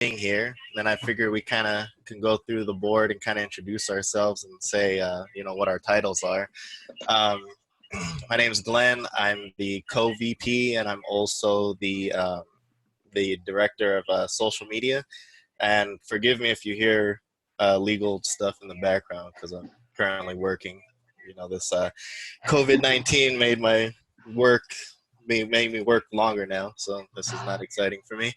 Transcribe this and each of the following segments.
here. Then I figure we kind of can go through the board and kind of introduce ourselves and say, what our titles are. Um, my name is Glenn. I'm the co-VP, and I'm also the director of social media. And forgive me if you hear legal stuff in the background because I'm currently working. This COVID-19 made my work made me work longer now, so this is not exciting for me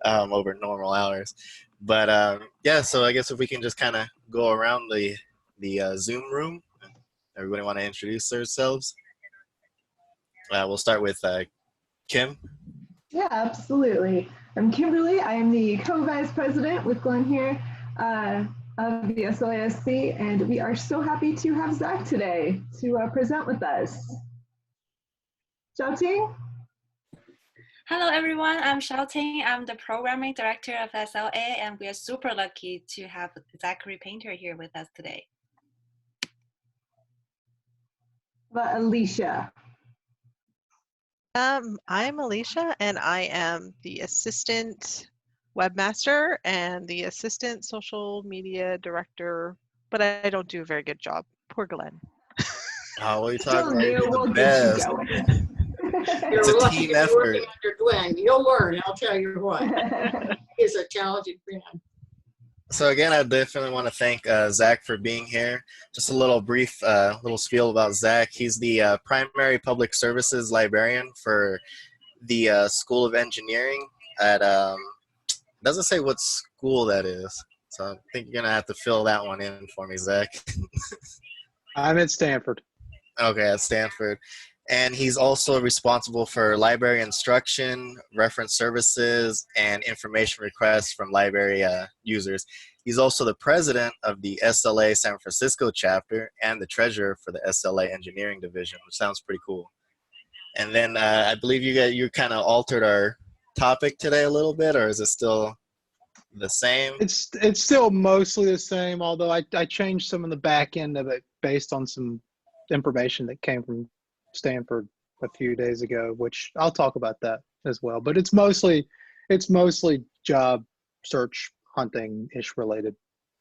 over normal hours. But yeah, so I guess if we can just kind of go around the Zoom room. Everybody want to introduce themselves? We'll start with Kim. Yeah, absolutely. I'm Kimberly. I am the co-vice president with Glenn here of the SLASC, and we are so happy to have Zach today to present with us. Xiaoting? Hello, everyone. I'm Xiaoting. I'm the programming director of SLA, and we are super lucky to have Zachary Painter here with us today. But Alicia? I'm Alicia, and I am the assistant webmaster and the assistant social media director, but I don't do a very good job. Poor Glenn. Oh, what are you talking about? You're We'll the get best. you going. It's a team effort. Working under Glenn, you'll learn. I'll tell you what. He's a talented man. So again, I definitely want to thank Zach for being here. Just a little brief little spiel about Zach. He's the primary public services librarian for the School of Engineering at, doesn't say what school that is. So I think you're going to have to fill that one in for me, Zach. I'm at Stanford. Okay, at Stanford. And he's also responsible for library instruction, reference services, and information requests from library users. He's also the president of the SLA San Francisco chapter and the treasurer for the SLA Engineering Division, which sounds pretty cool. And then I believe you kind of altered our topic today a little bit, or is it still the same? It's still mostly the same, although I changed some of the back end of it based on some information that came from Stanford a few days ago, which I'll talk about that as well. But it's mostly job search hunting-ish related.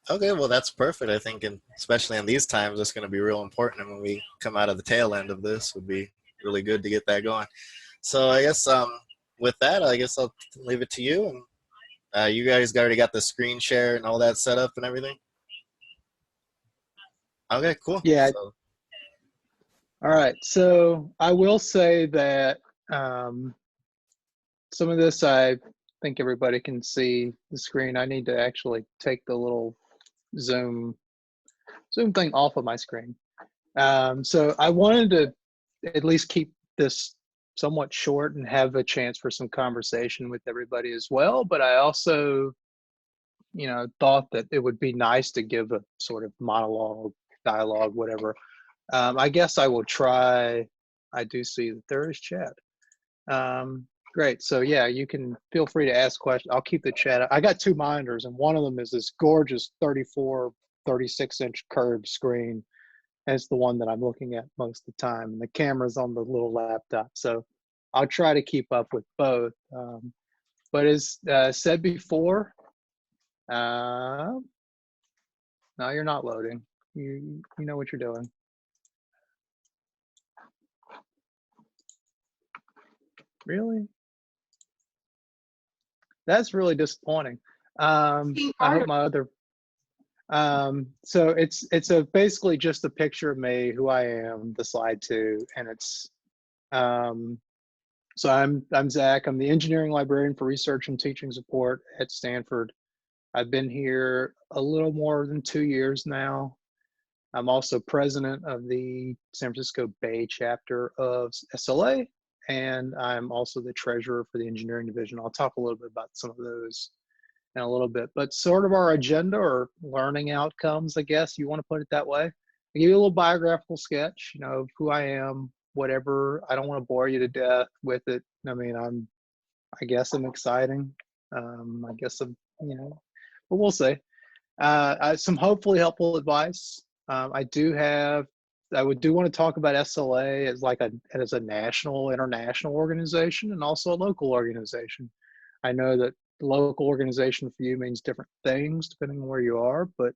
Okay, well that's perfect. I think, especially in these times, it's going to be real important. And when we come out of the tail end of this, would be really good to get that going. So I guess with that, I guess I'll leave it to you. And you guys already got the screen share and all that set up and everything. Okay, cool. Yeah. So. All right, so I will say that some of this, I think everybody can see the screen. I need to actually take the little Zoom thing off of my screen. So I wanted to at least keep this somewhat short and have a chance for some conversation with everybody as well. But I also, thought that it would be nice to give a sort of monologue, dialogue, whatever. I guess I will try. I do see that there is chat. Great. So yeah, you can feel free to ask questions. I'll keep the chat. I got two monitors, and one of them is this gorgeous 34, 36-inch curved screen. And it's the one that I'm looking at most of the time. And the camera's on the little laptop. So I'll try to keep up with both. But as said before, no, you're not loading. You know what you're doing. Really? That's really disappointing. I hope my other. So it's basically just a picture of me, who I am, the slide two, and it's. So I'm Zach. I'm the engineering librarian for research and teaching support at Stanford. I've been here a little more than 2 years now. I'm also president of the San Francisco Bay chapter of SLA. And I'm also the treasurer for the engineering division. I'll talk a little bit about some of those in a little bit, but sort of our agenda or learning outcomes, I guess you want to put it that way. I give you a little biographical sketch, of who I am, whatever. I don't want to bore you to death with it. I mean, I guess I'm exciting. I guess I'm, but we'll see. Some hopefully helpful advice. I do want to talk about SLA as a national, international organization, and also a local organization. I know that the local organization for you means different things depending on where you are, but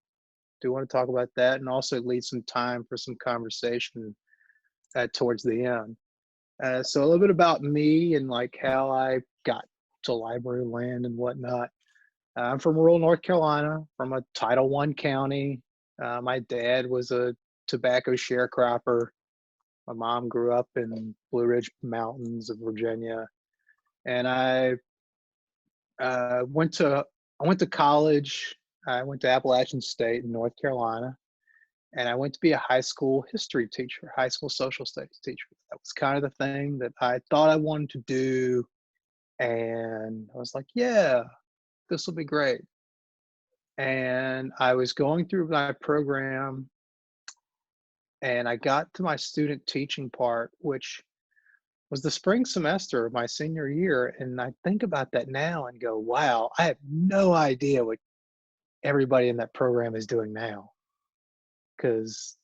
do want to talk about that and also leave some time for some conversation towards the end. So a little bit about me and like how I got to library land and whatnot. I'm from rural North Carolina, from a Title I county. My dad was a tobacco sharecropper. My mom grew up in Blue Ridge Mountains of Virginia, and I went to college. I went to Appalachian State in North Carolina, and I went to be a high school history teacher, high school social studies teacher. That was kind of the thing that I thought I wanted to do, and I was like, yeah, this will be great. And I was going through my program, and I got to my student teaching part, which was the spring semester of my senior year. And I think about that now and go, wow, I have no idea what everybody in that program is doing now because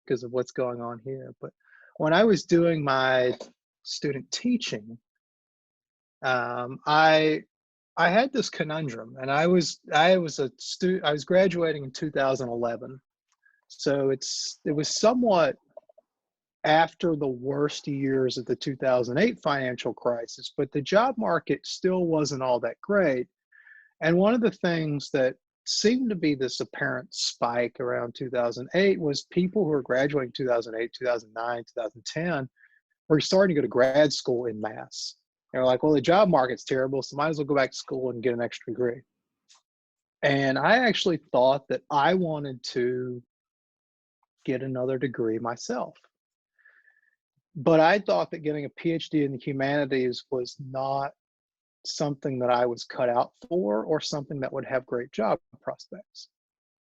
of what's going on here. But when I was doing my student teaching, I had this conundrum, and I was graduating in 2011, so it was somewhat after the worst years of the 2008 financial crisis, but the job market still wasn't all that great. And one of the things that seemed to be this apparent spike around 2008 was people who were graduating 2008, 2009, 2010 were starting to go to grad school in mass. They're like, well, the job market's terrible, so might as well go back to school and get an extra degree. And I actually thought that I wanted to get another degree myself. But I thought that getting a PhD in the humanities was not something that I was cut out for or something that would have great job prospects.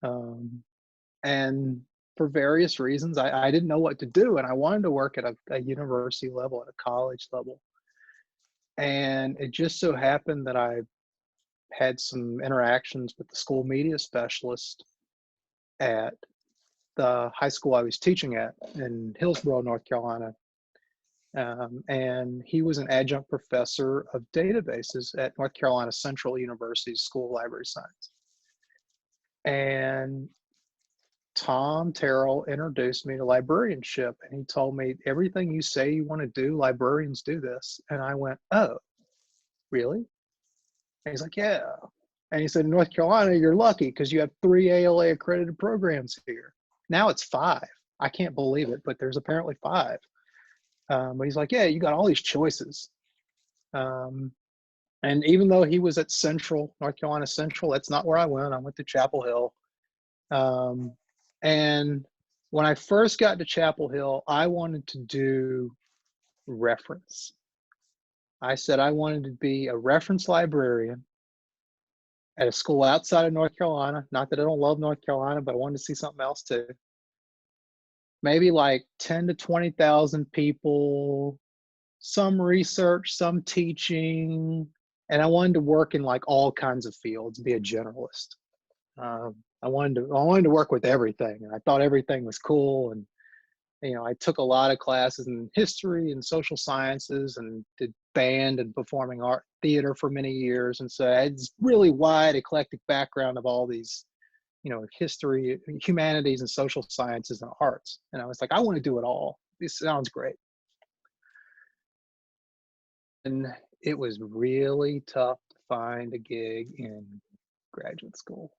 And for various reasons, I didn't know what to do. And I wanted to work at a university level, at a college level. And it just so happened that I had some interactions with the school media specialist at the high school I was teaching at in Hillsborough, North Carolina. And he was an adjunct professor of databases at North Carolina Central University's School of Library Science. And Tom Terrell introduced me to librarianship, and he told me, everything you say you want to do, librarians do this. And I went, oh, really? And he's like, yeah. And he said, in North Carolina, you're lucky because you have 3 ALA accredited programs here. Now it's 5. I can't believe it, but there's apparently 5. But he's like, yeah, you got all these choices. And even though he was at Central, North Carolina Central, that's not where I went. I went to Chapel Hill. And when I first got to Chapel Hill, I wanted to do reference. I said I wanted to be a reference librarian at a school outside of North Carolina. Not that I don't love North Carolina, but I wanted to see something else too. Maybe like 10 to 20,000 people, some research, some teaching, and I wanted to work in like all kinds of fields, be a generalist. I wanted to work with everything, and I thought everything was cool. And I took a lot of classes in history and social sciences, and did band and performing art theater for many years. And so I had this really wide, eclectic background of all these, history, humanities, and social sciences and arts. And I was like, I want to do it all. This sounds great. And it was really tough to find a gig in graduate school.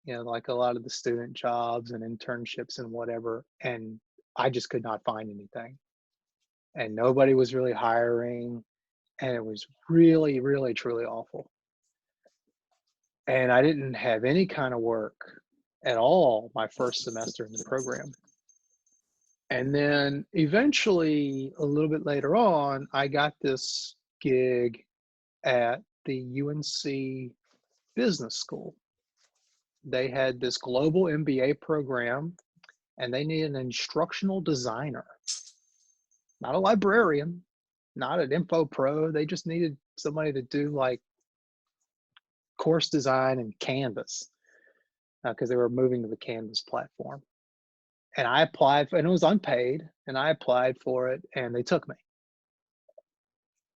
Like a lot of the student jobs and internships and whatever. And I just could not find anything. And nobody was really hiring. And it was really, really, truly awful. And I didn't have any kind of work at all my first semester in the program. And then eventually, a little bit later on, I got this gig at the UNC Business School. They had this global MBA program, and they needed an instructional designer, not a librarian, not an info pro. They just needed somebody to do like course design and Canvas, because they were moving to the Canvas platform. And I applied, and it was unpaid, and I applied for it, and they took me.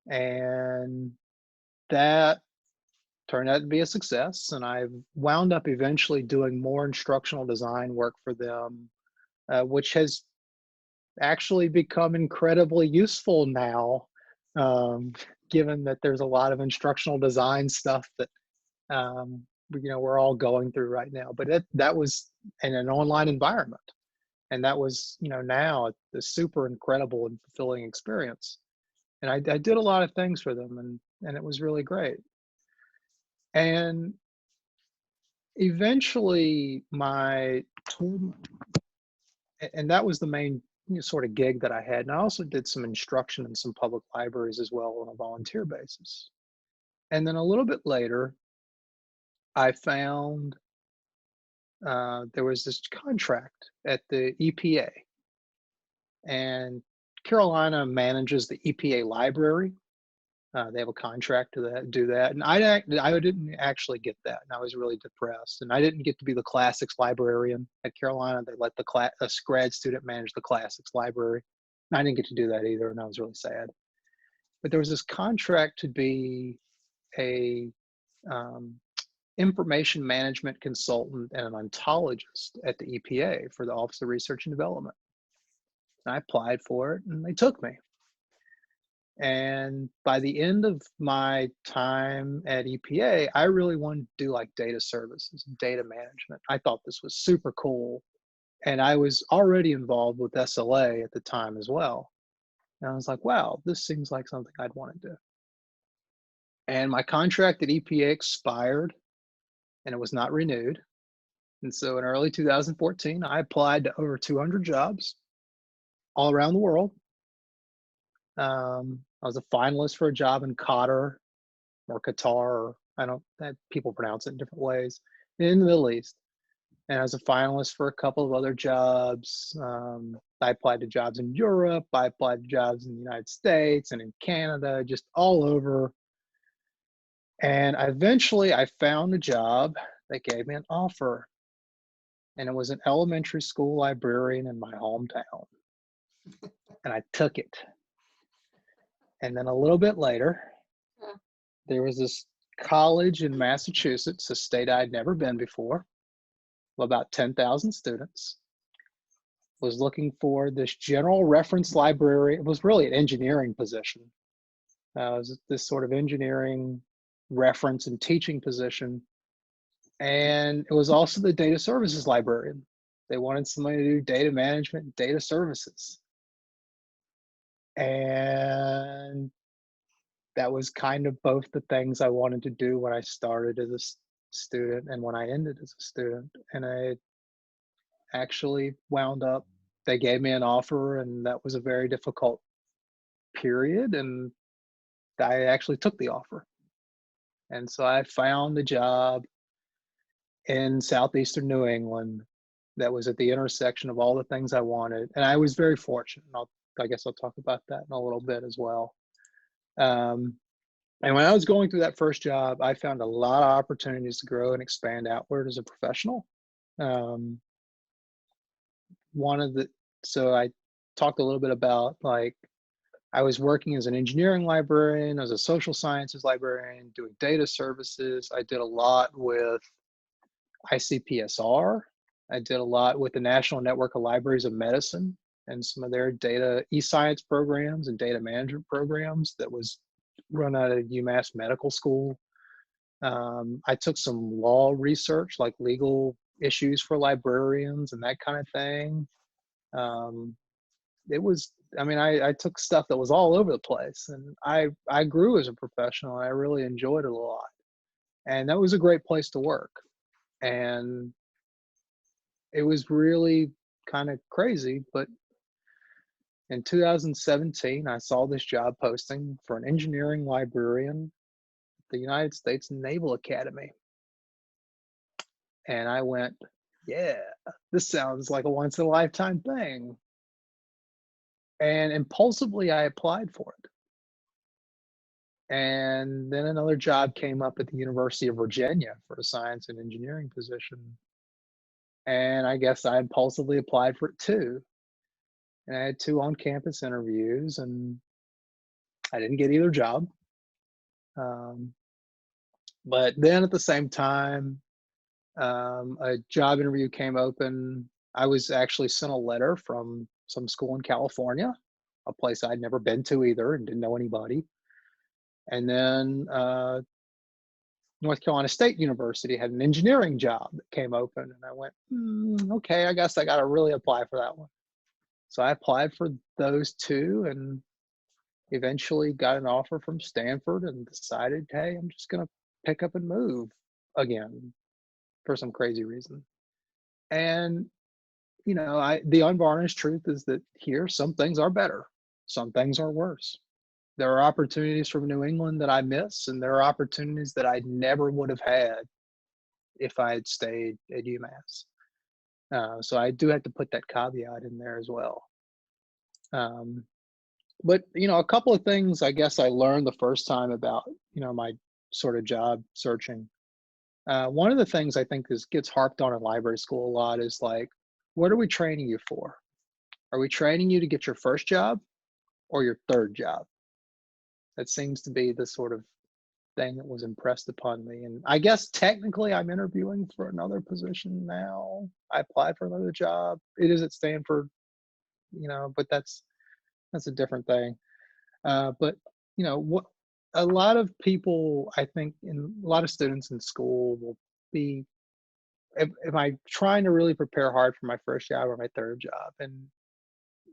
And that turned out to be a success, and I wound up eventually doing more instructional design work for them, which has actually become incredibly useful now, given that there's a lot of instructional design stuff that we're all going through right now. But that was in an online environment, and that was now a super incredible and fulfilling experience. And I did a lot of things for them, and it was really great. And eventually and that was the main sort of gig that I had. And I also did some instruction in some public libraries as well on a volunteer basis. And then a little bit later, I found there was this contract at the EPA, and Carolina manages the EPA library. They have a contract to do that, and I didn't actually get that, and I was really depressed. And I didn't get to be the classics librarian at Carolina. They let a grad student manage the classics library, and I didn't get to do that either, and I was really sad. But there was this contract to be a information management consultant and an ontologist at the EPA for the Office of Research and Development. And I applied for it, and they took me. And by the end of my time at EPA, I really wanted to do like data services, data management. I thought this was super cool. And I was already involved with SLA at the time as well. And I was like, wow, this seems like something I'd want to do. And my contract at EPA expired, and it was not renewed. And so in early 2014, I applied to over 200 jobs all around the world. I was a finalist for a job in Qatar or Qatar, or people pronounce it in different ways, in the Middle East. And I was a finalist for a couple of other jobs. I applied to jobs in Europe. I applied to jobs in the United States and in Canada, just all over. And eventually I found a job that gave me an offer. And it was an elementary school librarian in my hometown. And I took it. And then a little bit later, there was this college in Massachusetts, a state I'd never been before, about 10,000 students, was looking for this general reference library. It was really an engineering position. It was this sort of engineering reference and teaching position. And it was also the data services librarian. They wanted somebody to do data management, data services. And that was kind of both the things I wanted to do when I started as a student and when I ended as a student. And I actually wound up, they gave me an offer, and that was a very difficult period. And I actually took the offer. And so I found a job in southeastern New England that was at the intersection of all the things I wanted. And I was very fortunate. I guess I'll talk about that in a little bit as well. And when I was going through that first job, I found a lot of opportunities to grow and expand outward as a professional. So I talked a little bit about, like, I was working as an engineering librarian, as a social sciences librarian, doing data services. I did a lot with ICPSR. I did a lot with the National Network of Libraries of Medicine and some of their data e-science programs and data management programs that was run out of UMass Medical School. I took some law research, like legal issues for librarians and that kind of thing. I took stuff that was all over the place, and I grew as a professional. And I really enjoyed it a lot, and that was a great place to work. And it was really kind of crazy, but in 2017, I saw this job posting for an engineering librarian at the United States Naval Academy. And I went, yeah, this sounds like a once-in-a-lifetime thing. And impulsively, I applied for it. And then another job came up at the University of Virginia for a science and engineering position. And I guess I impulsively applied for it too. And I had 2 on-campus interviews, and I didn't get either job. But then at the same time, a job interview came open. I was actually sent a letter from some school in California, a place I'd never been to either and didn't know anybody. And then North Carolina State University had an engineering job that came open, and I went, okay, I guess I got to really apply for that one. So I applied for those two and eventually got an offer from Stanford and decided, hey, I'm just going to pick up and move again for some crazy reason. And, you know, the unvarnished truth is that here, some things are better, some things are worse. There are opportunities from New England that I miss, and there are opportunities that I never would have had if I had stayed at UMass. So I do have to put that caveat in there as well. But, you know, a couple of things I guess I learned the first time about, you know, my sort of job searching. One of the things I think gets harped on in library school a lot is like, what are we training you for? Are we training you to get your first job or your third job? That seems to be the sort of thing that was impressed upon me. And I guess technically I'm interviewing for another position now. I applied for another job. It is at Stanford, you know, but that's a different thing. But you know, what a lot of people, I think, in a lot of students in school will be, am I trying to really prepare hard for my first job or my third job? And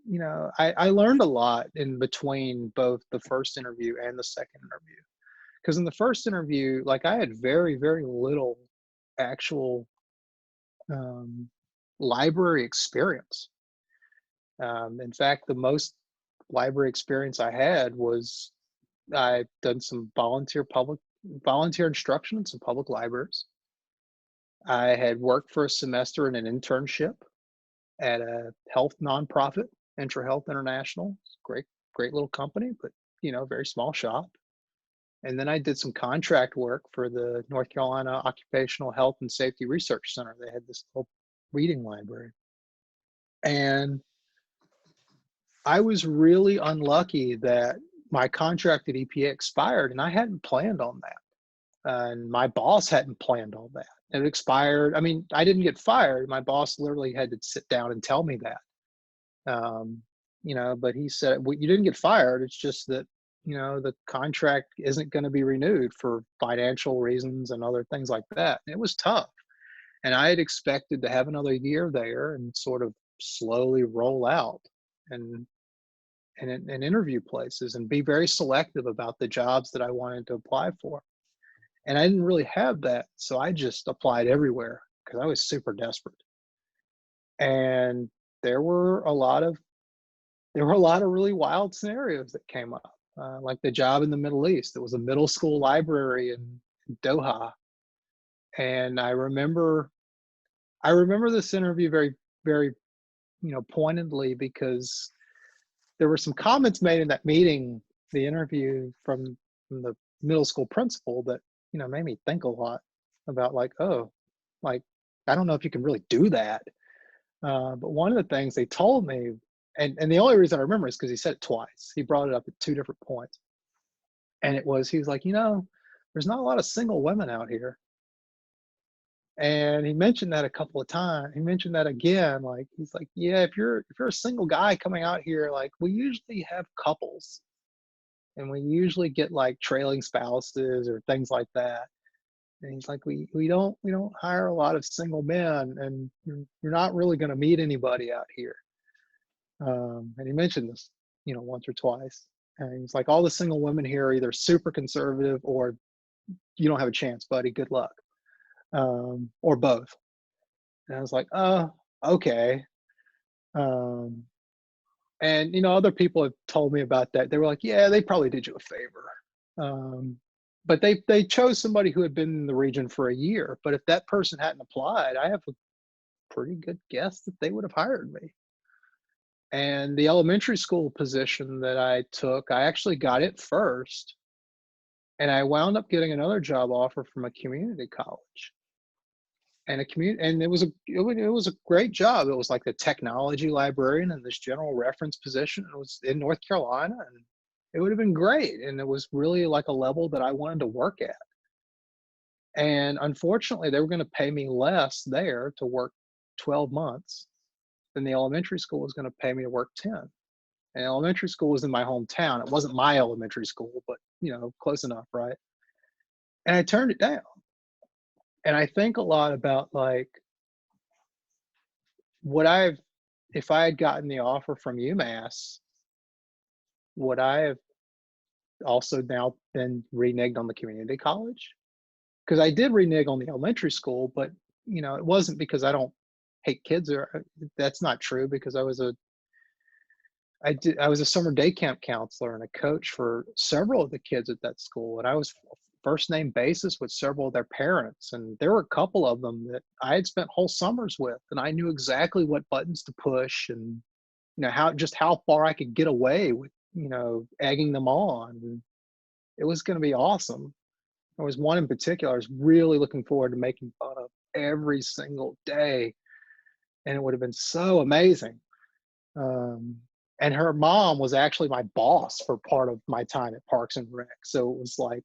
you know, I learned a lot in between both the first interview and the second interview. Because in the first interview, like I had very, very little actual library experience. In fact, the most library experience I had was I've done some volunteer instruction in some public libraries. I had worked for a semester in an internship at a health nonprofit, IntraHealth International. Great little company, but you know, very small shop. And then I did some contract work for the North Carolina Occupational Health and Safety Research Center. They had this little reading library. And I was really unlucky that my contract at EPA expired and I hadn't planned on that. And my boss hadn't planned on that. It expired. I mean, I didn't get fired. My boss literally had to sit down and tell me that. You know, but he said, well, you didn't get fired. It's just that, you know, the contract isn't going to be renewed for financial reasons and other things like that. And it was tough. And I had expected to have another year there and sort of slowly roll out and interview places and be very selective about the jobs that I wanted to apply for. And I didn't really have that. So I just applied everywhere because I was super desperate. And there were a lot of really wild scenarios that came up, like the job in the Middle East. It was a middle school library in Doha. And I remember this interview very, very, you know, pointedly because there were some comments made in that meeting, the interview from the middle school principal that, you know, made me think a lot about like, oh, like, I don't know if you can really do that. But one of the things they told me, and the only reason I remember is because he said it twice. He brought it up at two different points. And he was like, you know, there's not a lot of single women out here. And he mentioned that a couple of times. He mentioned that again, like, he's like, yeah, if you're a single guy coming out here, like we usually have couples and we usually get like trailing spouses or things like that. And he's like, we don't hire a lot of single men and you're not really going to meet anybody out here. And he mentioned this, you know, once or twice. And he's like, all the single women here are either super conservative or you don't have a chance, buddy. Good luck. Or both. And I was like, oh, okay. And, you know, other people have told me about that. They were like, yeah, they probably did you a favor. But they chose somebody who had been in the region for a year. But if that person hadn't applied, I have a pretty good guess that they would have hired me. And the elementary school position that I took, I actually got it first. And I wound up getting another job offer from a community college. And it was a great job. It was like the technology librarian and this general reference position. It was in North Carolina, and it would have been great. And it was really like a level that I wanted to work at. And unfortunately, they were going to pay me less there to work 12 months than the elementary school was going to pay me to work 10. And elementary school was in my hometown. It wasn't my elementary school, but close enough, right? And I turned it down. And I think a lot about like if I had gotten the offer from UMass, would I have also now been reneged on the community college? Because I did renege on the elementary school, but it wasn't because I don't hate kids, or that's not true, because I was a summer day camp counselor and a coach for several of the kids at that school, and I was first name basis with several of their parents, and there were a couple of them that I had spent whole summers with, and I knew exactly what buttons to push, and how far I could get away with egging them on. And it was going to be awesome. There was one in particular I was really looking forward to making fun of every single day, and it would have been so amazing. And her mom was actually my boss for part of my time at Parks and Rec. So it was like,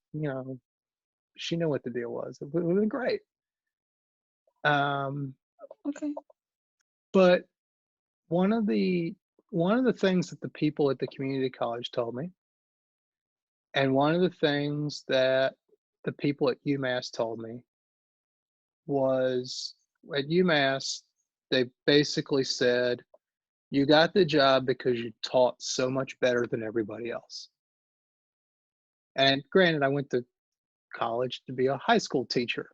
she knew what the deal was. It would have been great. Okay. But one of the things that the people at the community college told me, and one of the things that the people at UMass told me, was at UMass, they basically said, you got the job because you taught so much better than everybody else. And granted, I went to college to be a high school teacher.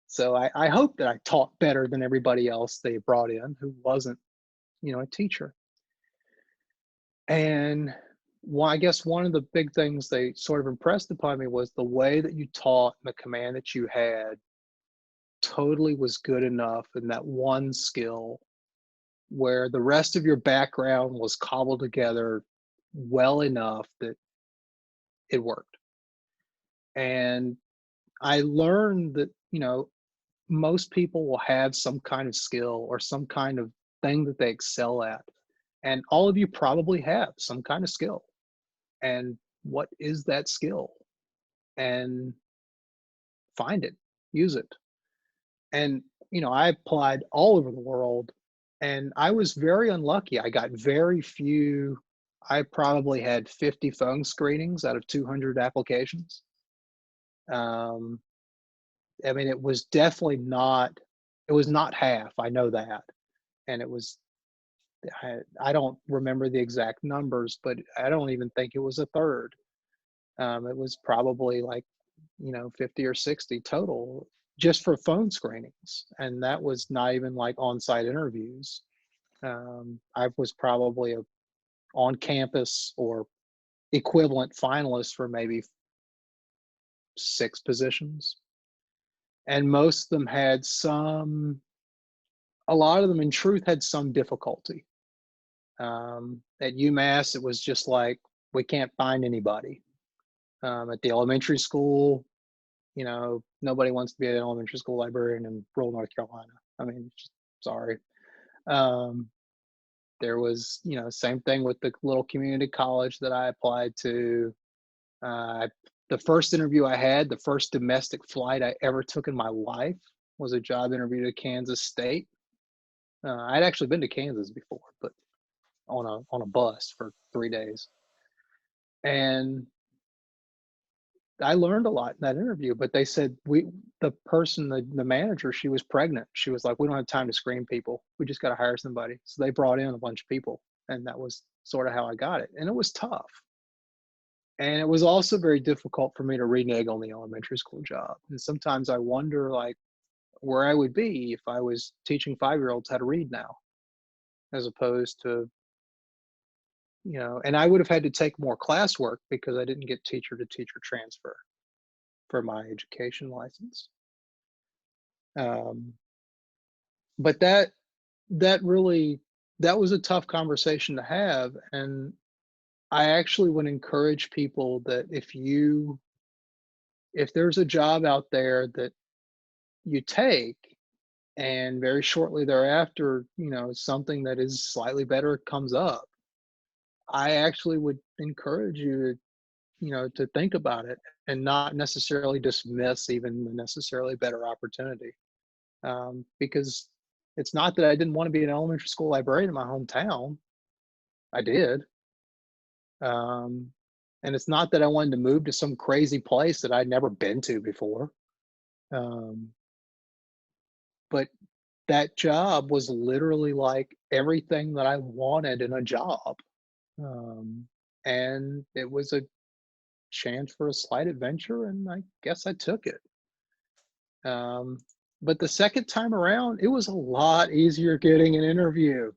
So I hope that I taught better than everybody else they brought in who wasn't, a teacher. And I guess one of the big things they sort of impressed upon me was the way that you taught and the command that you had totally was good enough in that one skill, where the rest of your background was cobbled together well enough that it worked. And I learned that, most people will have some kind of skill or some kind of thing that they excel at. And all of you probably have some kind of skill. And what is that skill? And find it, use it. And, I applied all over the world, and I was very unlucky. I got very few. I probably had 50 phone screenings out of 200 applications. I mean, it was definitely not, it was not half, I know that. And it was, I don't remember the exact numbers, but I don't even think it was a third. It was probably like, 50 or 60 total just for phone screenings. And that was not even like on-site interviews. I was probably a on-campus or equivalent finalist for maybe 6 positions. And most of them had a lot of them in truth had some difficulty. At UMass, it was just like, we can't find anybody. At the elementary school, nobody wants to be an elementary school librarian in rural North Carolina. I mean, sorry. There was, same thing with the little community college that I applied to. The first interview I had, the first domestic flight I ever took in my life, was a job interview at Kansas State. I'd actually been to Kansas before, but on a bus for 3 days. And I learned a lot in that interview, but they said the manager, she was pregnant. She was like, we don't have time to screen people. We just got to hire somebody. So they brought in a bunch of people, and that was sort of how I got it. And it was tough. And it was also very difficult for me to renege on the elementary school job. And sometimes I wonder, like, where I would be if I was teaching 5-year-olds how to read now, as opposed to, and I would have had to take more classwork because I didn't get teacher to teacher transfer for my education license. But that was a tough conversation to have. And I actually would encourage people that if there's a job out there that you take, and very shortly thereafter, something that is slightly better comes up, I actually would encourage you to think about it and not necessarily dismiss even the necessarily better opportunity. Because it's not that I didn't want to be an elementary school librarian in my hometown. I did. And it's not that I wanted to move to some crazy place that I'd never been to before. But that job was literally like everything that I wanted in a job. And it was a chance for a slight adventure, and I guess I took it. But the second time around, it was a lot easier getting an interview.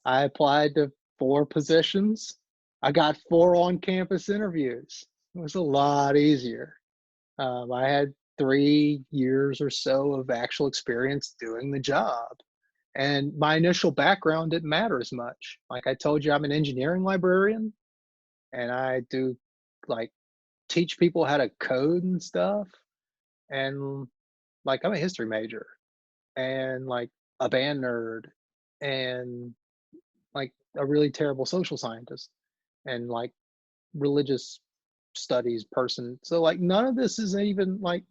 I applied to 4 positions. I got 4 on-campus interviews. It was a lot easier. I had 3 years or so of actual experience doing the job. And my initial background didn't matter as much. Like I told you, I'm an engineering librarian, and I do like teach people how to code and stuff. And like I'm a history major and like a band nerd and like a really terrible social scientist and like religious studies person. So like none of this is even like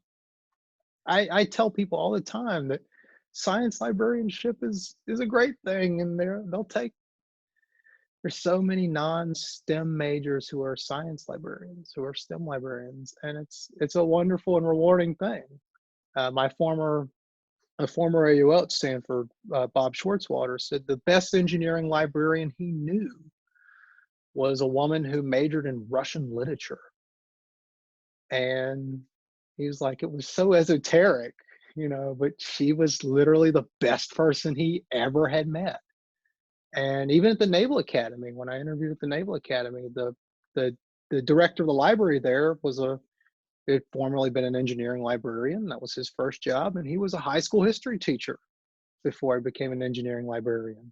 I tell people all the time that science librarianship is a great thing, and they'll take. There's so many non-STEM majors who are science librarians, who are STEM librarians, and it's a wonderful and rewarding thing. A former AUL at Stanford, Bob Schwartzwater, said the best engineering librarian he knew was a woman who majored in Russian literature. And he was like, it was so esoteric, but she was literally the best person he ever had met. And even at the Naval Academy, when I interviewed at the Naval Academy, the director of the library there had formerly been an engineering librarian. That was his first job, and he was a high school history teacher before I became an engineering librarian.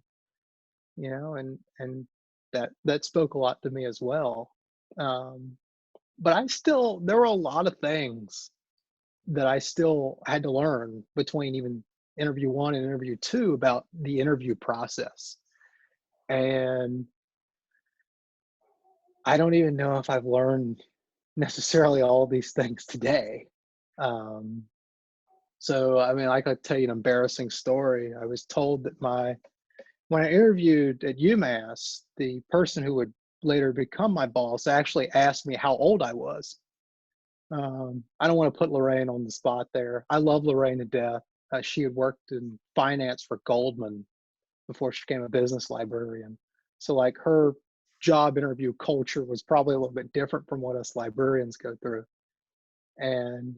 And that spoke a lot to me as well. But there were a lot of things that I still had to learn between even interview 1 and interview 2 about the interview process. And I don't even know if I've learned necessarily all these things today. So, I mean, I could tell you an embarrassing story. I was told that when I interviewed at UMass, the person who would later become my boss actually asked me how old I was. I don't want to put Lorraine on the spot there. I love Lorraine to death. She had worked in finance for Goldman before she became a business librarian. So like her job interview culture was probably a little bit different from what us librarians go through. And,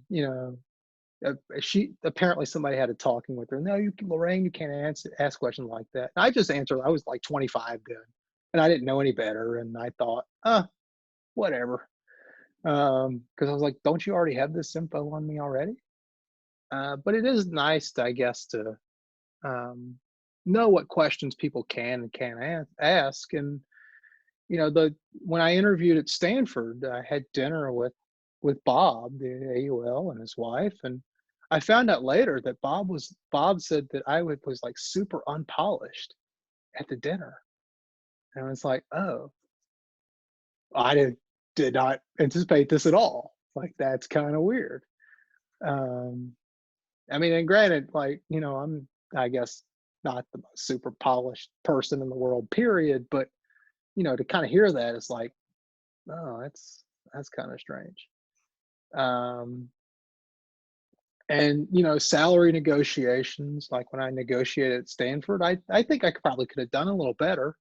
she apparently somebody had a talking with her. No, Lorraine, you can't ask questions like that. And I just answered. I was like 25 then, and I didn't know any better. And I thought, whatever. Because I was like, don't you already have this info on me already? But it is nice, I guess, to know what questions people can and can't ask. And when I interviewed at Stanford, I had dinner with Bob, the AUL, and his wife, and I found out later that Bob said that I was like super unpolished at the dinner, and I was like, oh, I did not anticipate this at all. Like that's kind of weird. I mean, and granted, like I'm I guess not the most super polished person in the world, period, but to kind of hear that is like, oh, that's kind of strange. And salary negotiations, like when I negotiated at Stanford, I think I probably could have done a little better.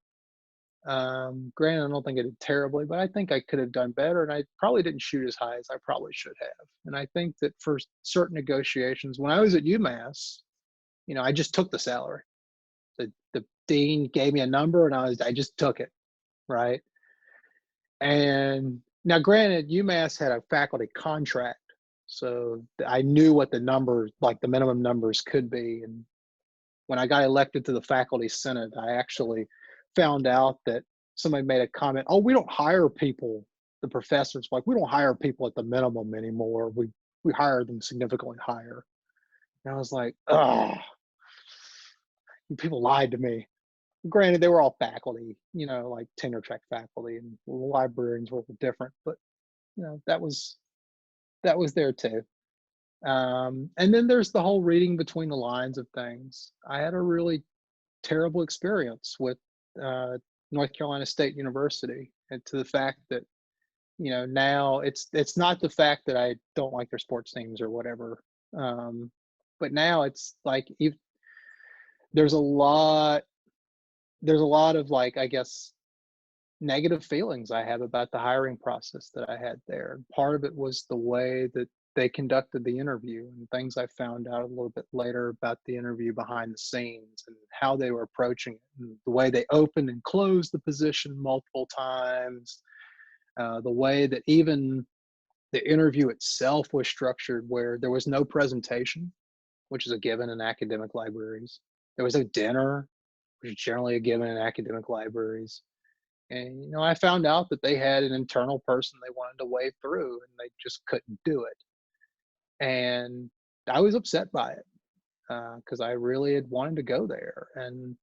Granted, I don't think I did terribly, but I think I could have done better, and I probably didn't shoot as high as I probably should have. And I think that for certain negotiations, when I was at UMass, I just took the salary. The dean gave me a number, and I just took it, right? And now, granted, UMass had a faculty contract, so I knew what the numbers, like the minimum numbers, could be. And when I got elected to the faculty senate, I actually found out that somebody made a comment, oh, we don't hire people, the professors, like we don't hire people at the minimum anymore. We hire them significantly higher. And I was like, oh, people lied to me. Granted, they were all faculty, like tenure track faculty, and librarians were different. But that was there too. And then there's the whole reading between the lines of things. I had a really terrible experience with North Carolina State University, and to the fact that now it's not the fact that I don't like their sports teams or whatever, but now it's like there's a lot of, like, I guess, negative feelings I have about the hiring process that I had there. Part of it was the way that they conducted the interview, and things I found out a little bit later about the interview behind the scenes and how they were approaching it, and the way they opened and closed the position multiple times, the way that even the interview itself was structured, where there was no presentation, which is a given in academic libraries. There was no dinner, which is generally a given in academic libraries. And I found out that they had an internal person they wanted to wade through, and they just couldn't do it. And I was upset by it, because I really had wanted to go there. And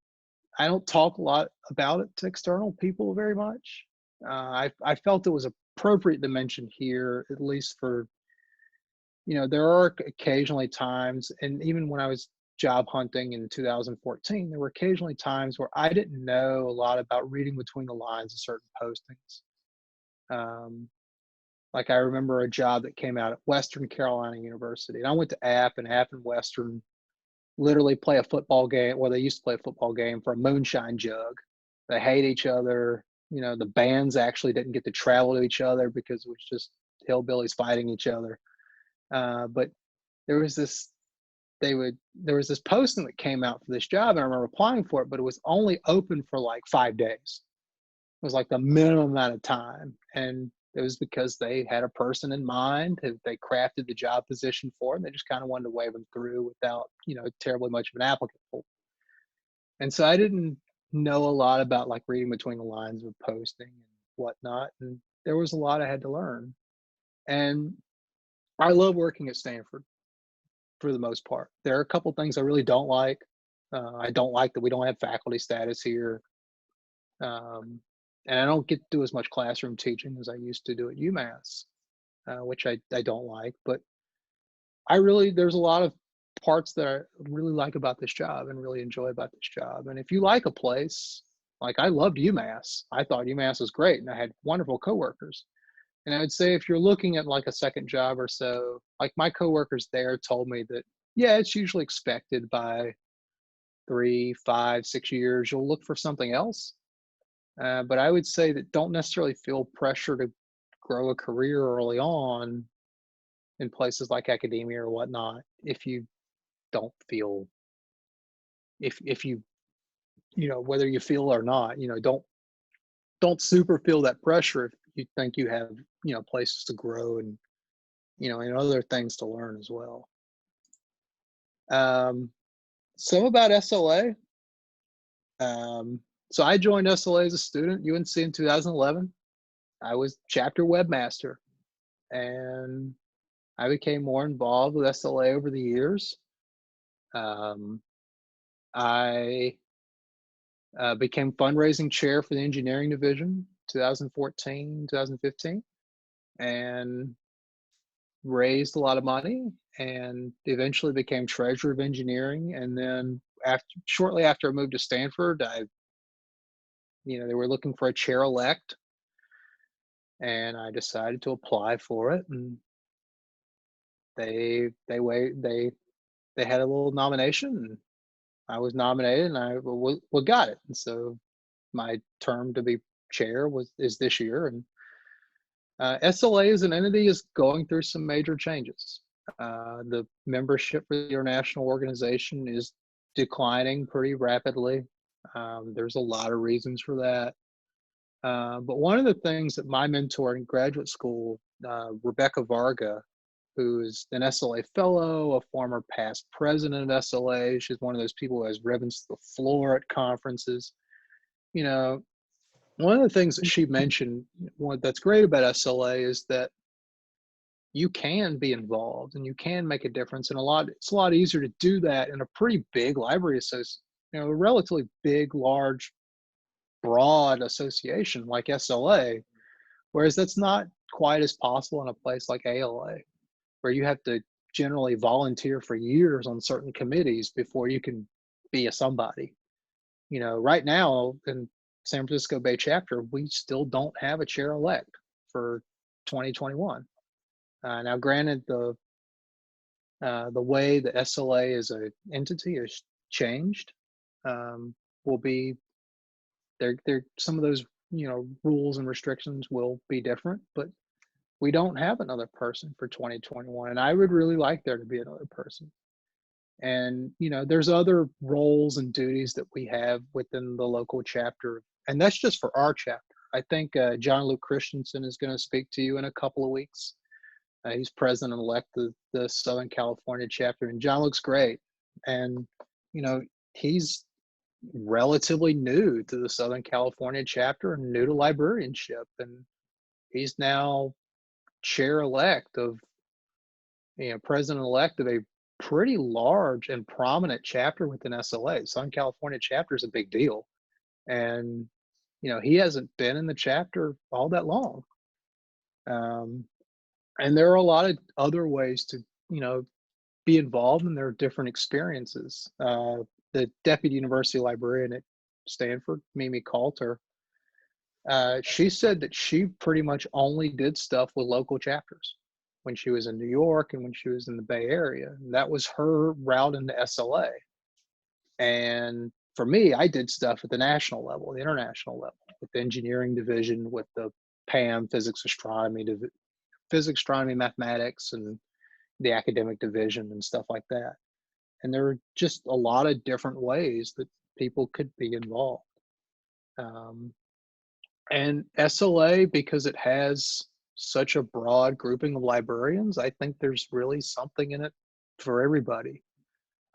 I don't talk a lot about it to external people very much. I felt it was appropriate to mention here, at least for, there are occasionally times, and even when I was job hunting in 2014, there were occasionally times where I didn't know a lot about reading between the lines of certain postings. Like, I remember a job that came out at Western Carolina University, and I went to App and Western literally play a football game. Well, they used to play a football game for a moonshine jug. They hate each other. The bands actually didn't get to travel to each other because it was just hillbillies fighting each other. But there was this posting that came out for this job, and I remember applying for it, but it was only open for like 5 days. It was like the minimum amount of time. And it was because they had a person in mind that they crafted the job position for, and they just kind of wanted to wave them through without, terribly much of an applicant pool. And so I didn't know a lot about, like, reading between the lines of posting and whatnot. And there was a lot I had to learn. And I love working at Stanford for the most part. There are a couple things I really don't like. I don't like that we don't have faculty status here. And I don't get to do as much classroom teaching as I used to do at UMass, which I don't like. But there's a lot of parts that I really like about this job and really enjoy about this job. And if you like a place, like, I loved UMass. I thought UMass was great, and I had wonderful coworkers. And I would say, if you're looking at like a second job or so, like, my coworkers there told me that, yeah, it's usually expected by 3, 5, 6 years, you'll look for something else. But I would say that don't necessarily feel pressure to grow a career early on in places like academia or whatnot if you don't feel, if you, whether you feel or not, don't super feel that pressure if you think you have, places to grow and, and other things to learn as well. Some about SLA. So I joined SLA as a student, UNC, in 2011. I was chapter webmaster, and I became more involved with SLA over the years. I became fundraising chair for the engineering division 2014, 2015, and raised a lot of money, and eventually became treasurer of engineering. And then shortly after I moved to Stanford, they were looking for a chair-elect, and I decided to apply for it. And they had a little nomination, and I was nominated, and I got it. And so my term to be chair is this year. And SLA as an entity is going through some major changes. The membership for the international organization is declining pretty rapidly. There's a lot of reasons for that. But one of the things that my mentor in graduate school, Rebecca Varga, who's an SLA fellow, a former past president of SLA, she's one of those people who has ribbons to the floor at conferences. One of the things that she mentioned, that's great about SLA, is that you can be involved and you can make a difference. And it's a lot easier to do that in a pretty big library association, a relatively big, large, broad association like SLA, whereas that's not quite as possible in a place like ALA, where you have to generally volunteer for years on certain committees before you can be a somebody. You know, right now in San Francisco Bay chapter, we still don't have a chair-elect for 2021. Now, granted, the way the SLA as an entity has changed. Will be there. Some of those, you know, rules and restrictions will be different, but we don't have another person for 2021, and I would really like there to be another person. And you know, there's other roles and duties that we have within the local chapter, and that's just for our chapter. I think John Luke Christensen is going to speak to you in a couple of weeks. He's president-elect of the Southern California chapter, and John looks great. And you know, he's relatively new to the Southern California chapter and new to librarianship, and he's now chair-elect of, you know, president-elect of a pretty large and prominent chapter within SLA. Southern California chapter is a big deal, and you know, he hasn't been in the chapter all that long. And there are a lot of other ways to, you know, be involved, and there are different experiences. The deputy university librarian at Stanford, Mimi Coulter, she said that she pretty much only did stuff with local chapters when she was in New York and when she was in the Bay Area. And that was her route into SLA. And for me, I did stuff at the national level, the international level, with the engineering division, with the PAM, physics, astronomy, mathematics, and the academic division and stuff like that. And there are just a lot of different ways that people could be involved. And SLA, because it has such a broad grouping of librarians, I think there's really something in it for everybody.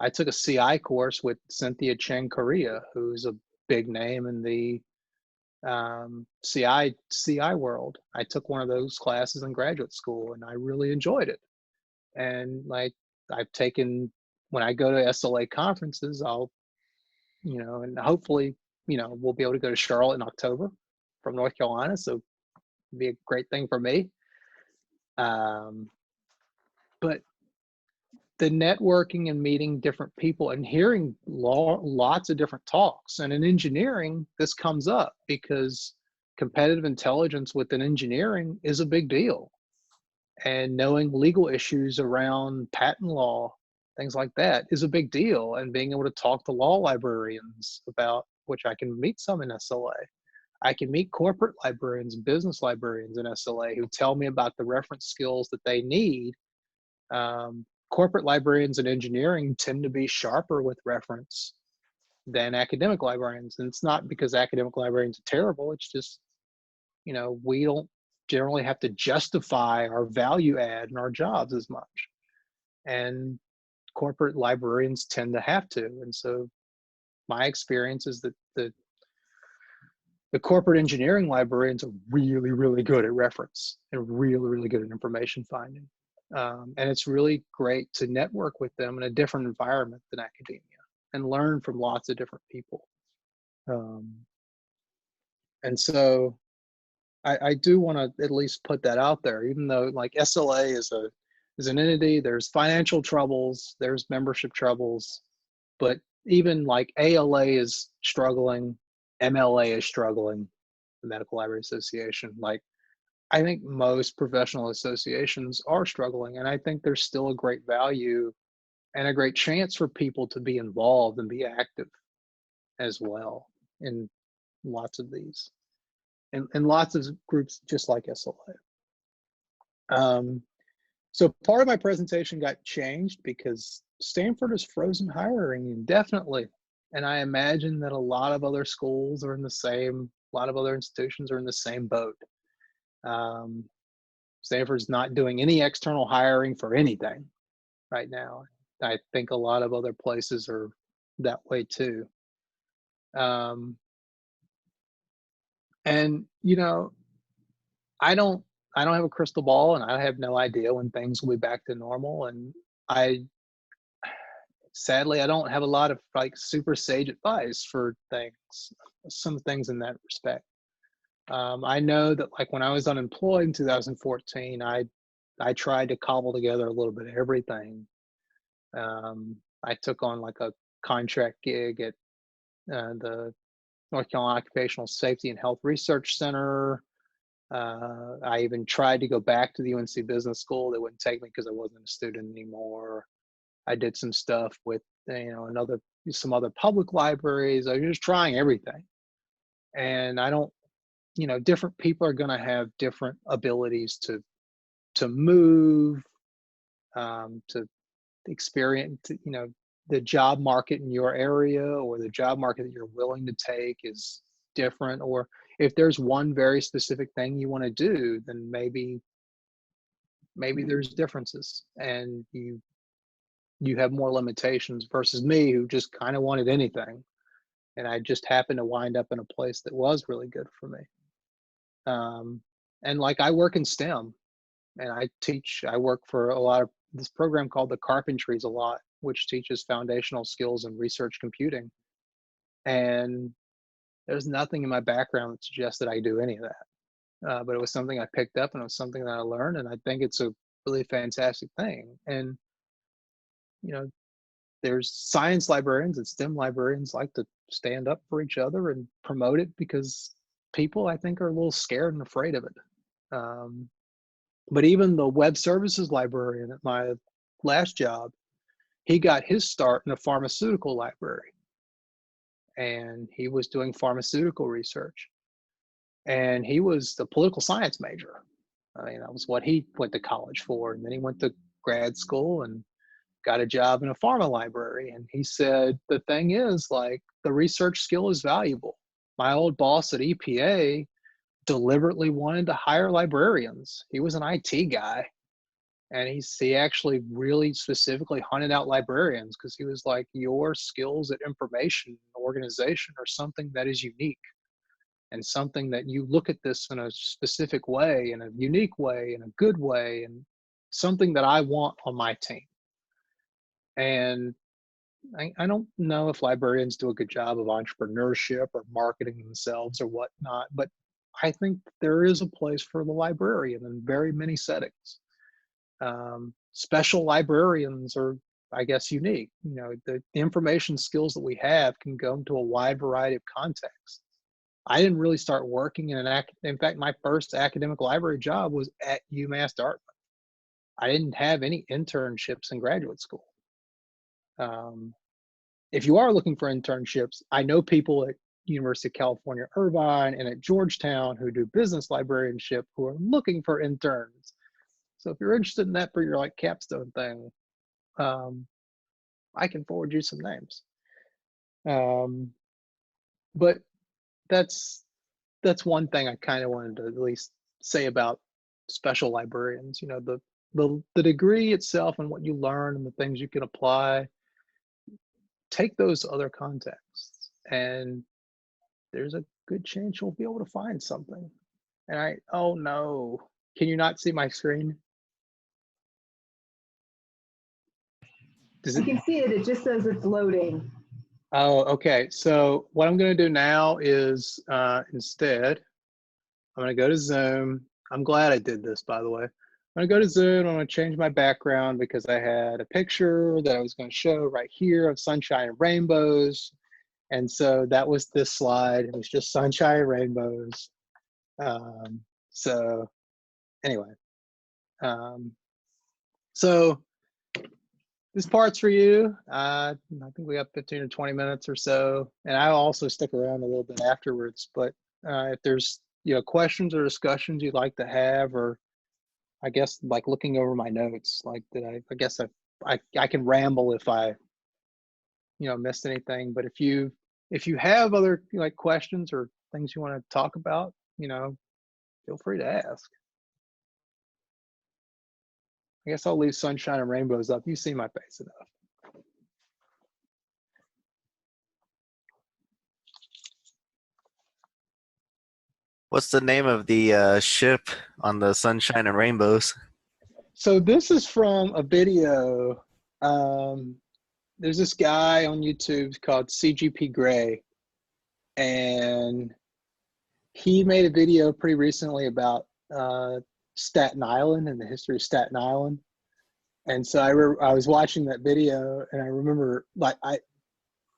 I took a CI course with Cynthia Cheng Korea, who's a big name in the CI world. I took one of those classes in graduate school, and I really enjoyed it. And like, I've taken, when I go to SLA conferences, I'll, you know, and hopefully, you know, we'll be able to go to Charlotte in October from North Carolina, so it'd be a great thing for me. But the networking and meeting different people and hearing lots of different talks. And in engineering, this comes up because competitive intelligence within engineering is a big deal. And knowing legal issues around patent law, things like that, is a big deal. And being able to talk to law librarians about, which I can meet some in SLA. I can meet corporate librarians and business librarians in SLA who tell me about the reference skills that they need. Corporate librarians in engineering tend to be sharper with reference than academic librarians. And it's not because academic librarians are terrible. It's just, you know, we don't generally have to justify our value add in our jobs as much. And corporate librarians tend to have to. And so my experience is that the corporate engineering librarians are really, really good at reference and really, really good at information finding. And it's really great to network with them in a different environment than academia and learn from lots of different people. And so I do want to at least put that out there, even though like SLA is an entity, there's financial troubles, there's membership troubles, but even like ALA is struggling, MLA is struggling, the Medical Library Association. Like, I think most professional associations are struggling, and I think there's still a great value and a great chance for people to be involved and be active as well in lots of these, and lots of groups just like SLA. So part of my presentation got changed because Stanford has frozen hiring indefinitely. And I imagine that a lot of other schools are in the same, a lot of other institutions are in the same boat. Stanford's not doing any external hiring for anything right now. I think a lot of other places are that way too. And you know, I don't have a crystal ball, and I have no idea when things will be back to normal. And sadly, I don't have a lot of like super sage advice for things, some things in that respect. I know that like when I was unemployed in 2014, I tried to cobble together a little bit of everything. I took on like a contract gig at the North Carolina Occupational Safety and Health Research Center. I even tried to go back to the UNC Business School. They wouldn't take me because I wasn't a student anymore. I did some stuff with some other public libraries. I was just trying everything. And I don't, different people are going to have different abilities to move, to experience, the job market in your area or the job market that you're willing to take is different. Or if there's one very specific thing you want to do, then maybe there's differences and you have more limitations versus me who just kind of wanted anything. And I just happened to wind up in a place that was really good for me. And like I work in STEM and I work for a lot of this program called the Carpentries a lot, which teaches foundational skills in research computing. And there's nothing in my background that suggests that I do any of that. But it was something I picked up and it was something that I learned. And I think it's a really fantastic thing. And, there's science librarians and STEM librarians like to stand up for each other and promote it because people, I think, are a little scared and afraid of it. But even the web services librarian at my last job, he got his start in a pharmaceutical library. And he was doing pharmaceutical research. And he was the political science major. I mean, that was what he went to college for. And then he went to grad school and got a job in a pharma library. And he said, the thing is, like, the research skill is valuable. My old boss at EPA deliberately wanted to hire librarians. He was an IT guy. And he actually really specifically hunted out librarians because he was like, your skills at information organization are something that is unique and something that you look at this in a specific way, in a unique way, in a good way, and something that I want on my team. And I don't know if librarians do a good job of entrepreneurship or marketing themselves or whatnot, but I think there is a place for the librarian in very many settings. Special librarians are, I guess, unique. The information skills that we have can go into a wide variety of contexts. I didn't really start working in fact, my first academic library job was at UMass Dartmouth. I didn't have any internships in graduate school. If you are looking for internships, I know people at University of California, Irvine and at Georgetown who do business librarianship who are looking for interns. So if you're interested in that for your like capstone thing, I can forward you some names. But that's one thing I kind of wanted to at least say about special librarians. The degree itself and what you learn and the things you can apply, take those to other contexts, and there's a good chance you'll be able to find something. And oh no, can you not see my screen? I can see it. It just says it's loading. Oh, okay. So what I'm going to do now is instead, I'm going to go to Zoom. I'm glad I did this, by the way. I'm going to go to Zoom. I'm going to change my background because I had a picture that I was going to show right here of sunshine and rainbows. And so that was this slide. It was just sunshine and rainbows. So anyway, so this part's for you. I think we have 15 or 20 minutes or so, and I'll also stick around a little bit afterwards. But if there's questions or discussions you'd like to have, or I guess like looking over my notes, like I guess I can ramble if I missed anything. But if you have other like questions or things you want to talk about, feel free to ask. I guess I'll leave sunshine and rainbows up. You see my face enough. What's the name of the ship on the sunshine and rainbows? So this is from a video. There's this guy on YouTube called CGP Grey, and he made a video pretty recently about Staten Island and the history of Staten Island. And so I was watching that video, and I remember like I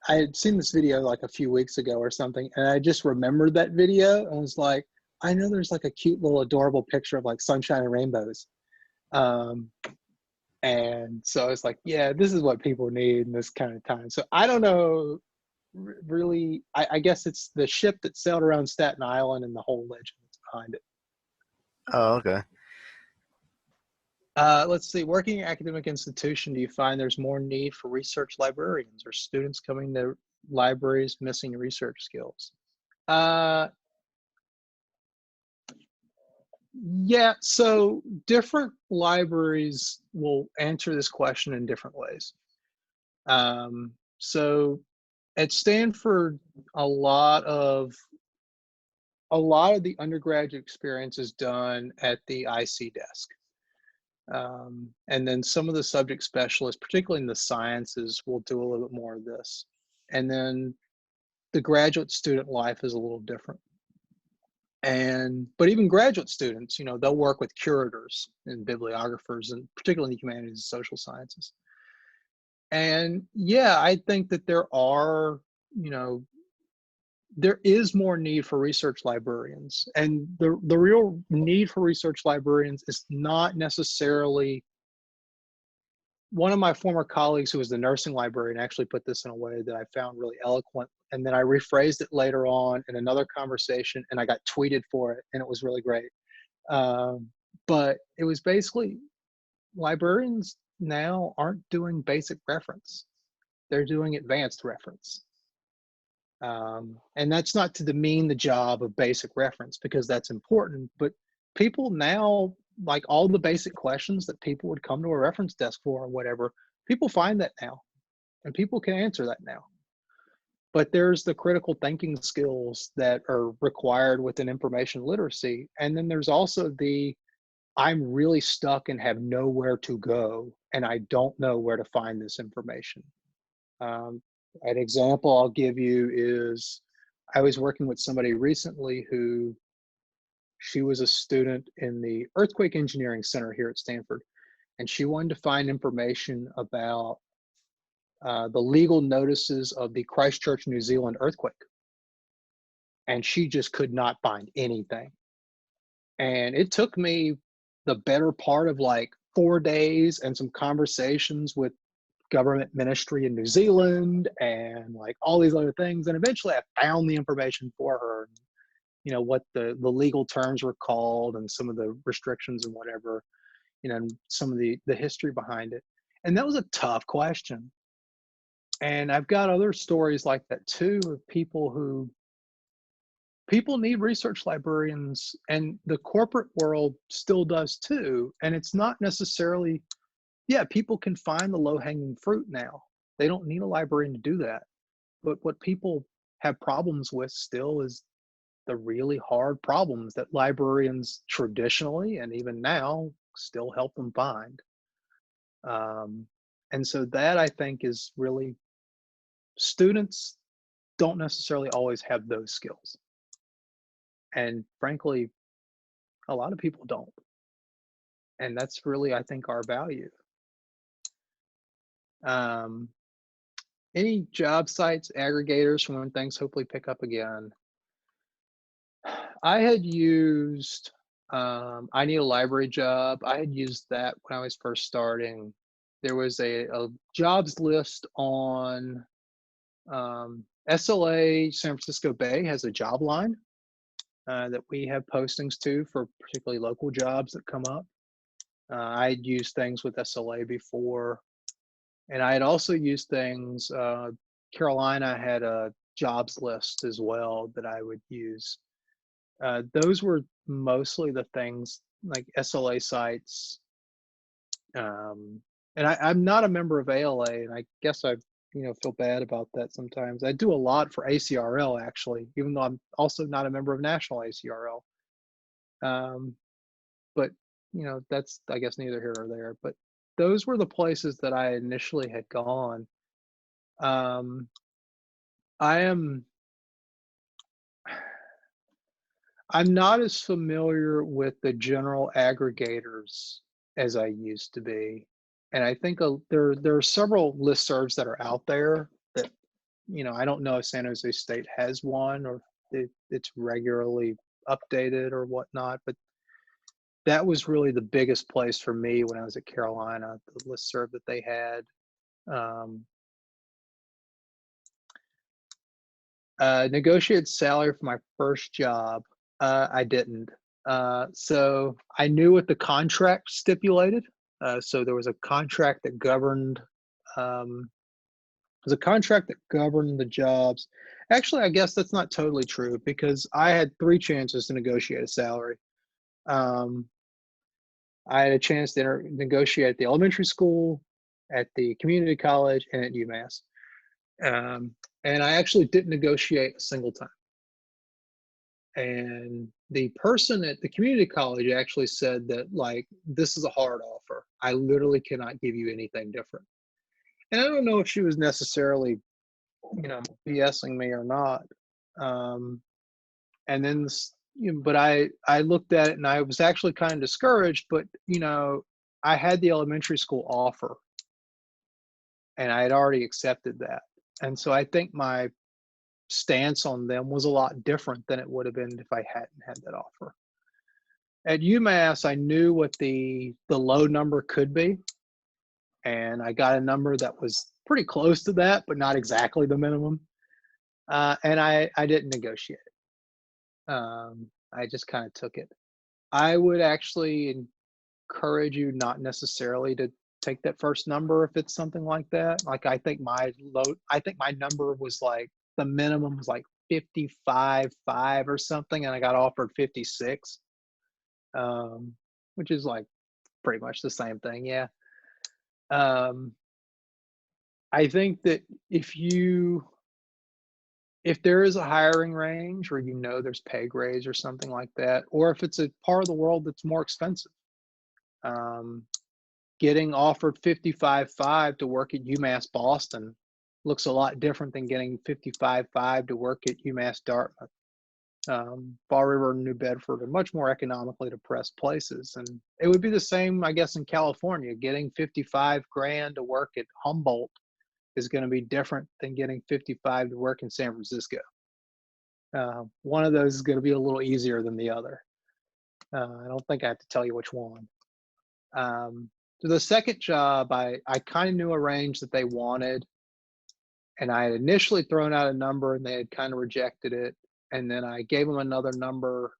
had seen this video like a few weeks ago or something, and I just remembered that video and was like, I know there's like a cute little adorable picture of like sunshine and rainbows. And so I was like, yeah, this is what people need in this kind of time. So I don't know, really, I guess it's the ship that sailed around Staten Island and the whole legend that's behind it. Oh, okay. Let's see, working in an academic institution, do you find there's more need for research librarians or students coming to libraries missing research skills? Yeah, so different libraries will answer this question in different ways. So at Stanford, a lot of the undergraduate experience is done at the IC desk. And then some of the subject specialists, particularly in the sciences, will do a little bit more of this. And then the graduate student life is a little different. But even graduate students, they'll work with curators and bibliographers, and particularly in the humanities and social sciences. And yeah, I think that there is more need for research librarians. And the real need for research librarians is not necessarily. One of my former colleagues who was the nursing librarian actually put this in a way that I found really eloquent. And then I rephrased it later on in another conversation, and I got tweeted for it, and it was really great. But it was basically, librarians now aren't doing basic reference. They're doing advanced reference. And that's not to demean the job of basic reference, because that's important, but people now, like all the basic questions that people would come to a reference desk for or whatever, people find that now, and people can answer that now. But there's the critical thinking skills that are required within information literacy. And then there's also I'm really stuck and have nowhere to go, and I don't know where to find this information. An example I'll give you is, I was working with somebody recently who, she was a student in the Earthquake Engineering Center here at Stanford, and she wanted to find information about the legal notices of the Christchurch, New Zealand earthquake. And she just could not find anything. And it took me the better part of like 4 days and some conversations with government ministry in New Zealand and like all these other things. And eventually I found the information for her, what the legal terms were called and some of the restrictions and whatever, and some of the history behind it. And that was a tough question. And I've got other stories like that too, of people need research librarians, and the corporate world still does too. And it's not necessarily, people can find the low-hanging fruit now. They don't need a librarian to do that. But what people have problems with still is the really hard problems that librarians traditionally, and even now, still help them find. And so that, I think, is really, students don't necessarily always have those skills. And frankly, a lot of people don't. And that's really, I think, our value. Any job sites, aggregators from when things hopefully pick up again? I had used, I Need a Library Job. I had used that when I was first starting. There was a jobs list on SLA San Francisco Bay has a job line that we have postings to for particularly local jobs that come up. I had used things with SLA before, and I had also used things, Carolina had a jobs list as well that I would use. Those were mostly the things, like SLA sites. And I'm not a member of ALA, and I guess I feel bad about that sometimes. I do a lot for ACRL, actually, even though I'm also not a member of National ACRL. But that's, I guess, neither here or there. But those were the places that I initially had gone. I'm not as familiar with the general aggregators as I used to be. And I think there are several listservs that are out there that, I don't know if San Jose State has one or it's regularly updated or whatnot, but that was really the biggest place for me when I was at Carolina, the listserv that they had. Negotiated salary for my first job. I didn't. So I knew what the contract stipulated. So there was a contract that governed. There's a contract that governed the jobs. Actually, I guess that's not totally true because I had 3 chances to negotiate a salary. I had a chance to negotiate at the elementary school, at the community college, and at UMass. And I actually didn't negotiate a single time. And the person at the community college actually said that, like, this is a hard offer. I literally cannot give you anything different. And I don't know if she was necessarily, BSing me or not. And then, but I looked at it and I was actually kind of discouraged, but, I had the elementary school offer and I had already accepted that. And so I think my stance on them was a lot different than it would have been if I hadn't had that offer. At UMass, I knew what the low number could be, and I got a number that was pretty close to that, but not exactly the minimum. And I didn't negotiate it. I just kind of took it. I would actually encourage you not necessarily to take that first number if it's something like that. Like I think my number was like, the minimum was like 55.5 or something, and I got offered 56, which is like pretty much the same thing. Yeah. I think that if there is a hiring range, or there's pay grades or something like that, or if it's a part of the world that's more expensive, getting offered 55.5 to work at UMass Boston looks a lot different than getting 55.5 to work at UMass Dartmouth. Fall River and New Bedford are much more economically depressed places. And it would be the same, I guess, in California. Getting 55 grand to work at Humboldt is going to be different than getting 55 to work in San Francisco. One of those is going to be a little easier than the other. I don't think I have to tell you which one. So the second job, I kind of knew a range that they wanted. And I had initially thrown out a number and they had kind of rejected it. And then I gave them another number